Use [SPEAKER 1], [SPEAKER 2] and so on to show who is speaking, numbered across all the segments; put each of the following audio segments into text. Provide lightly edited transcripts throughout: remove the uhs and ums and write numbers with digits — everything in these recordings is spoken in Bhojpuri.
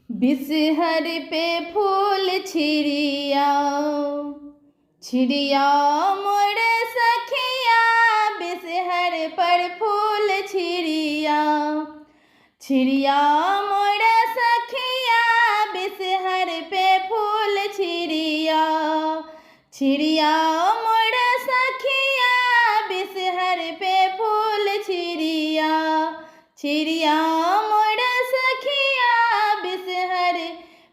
[SPEAKER 1] बिसहर पे फूल छिड़िया छिड़िया मोर सखिया, बिसहर पर फूल छिड़िया छिड़िया मोर सखिया, बिसहर पे फूल छिड़िया छिड़िया मोर सखिया, बिसहर पे फूल छिड़िया छिड़िया मोर सखिया, बिसहर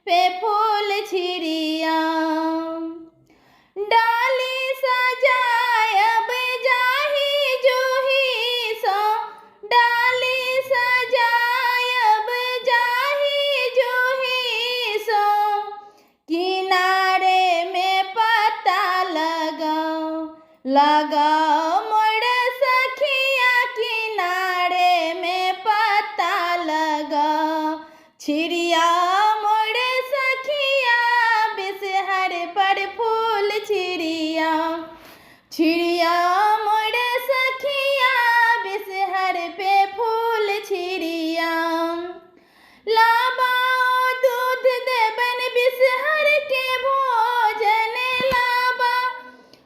[SPEAKER 1] पे फूल छिड़िया। डाली सजायब जाहि जूही सो, डाली सजायब जाहि जूही सो, किनारे में पता लगाओ मोर सखिया, किनारे में पता लगाओ छिड़िया मोर सखिया, बिसहर पर फूल छिड़िया छिड़िया मोर सखिया, बिसहर पे फूल छिड़िया। लाबाओ दूध देबन बिसहर के भोजन, लाबा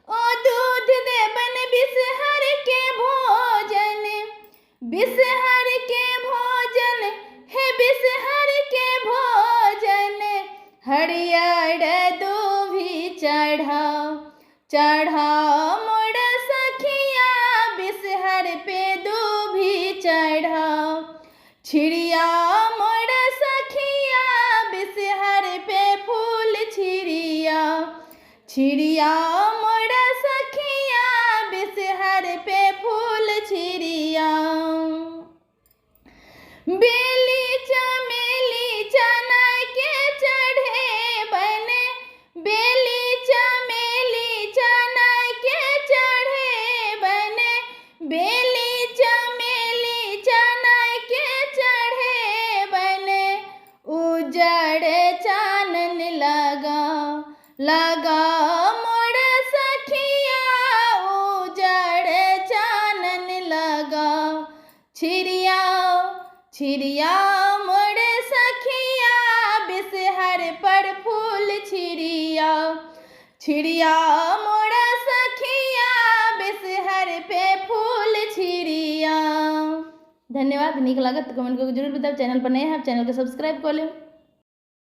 [SPEAKER 1] ओ दूध देबन बिसहर के भोजन, बिसहर के भोजन है बिसहर के भोजन, हरियर दूभी चढ़ा मोर सखिया, बिसहर पे दूभी चढ़ा छिड़िया मोर सखिया, बिसहर पे फूल छिड़िया छिड़िया मोर सखिया, बिसहर पे फूल छिड़िया। बेली चमेली चना के चढ़े बने, बेली चमेली चना के चढ़े बने, बेली चमेली चना के चढ़े बने, उजड़ चानन लगा मोर सखिया, उजड़ चानन लगा छिड़िया छिड़िया मोर सखिया, बिसहर पर फूल छिड़िया छिड़िया मोर सखिया, बिसहर पे फूल छिड़िया। धन्यवाद। नीक लागत तो कमेंट करके जरूर बताओ। चैनल पर नए हैं, चैनल को सब्सक्राइब कर लें।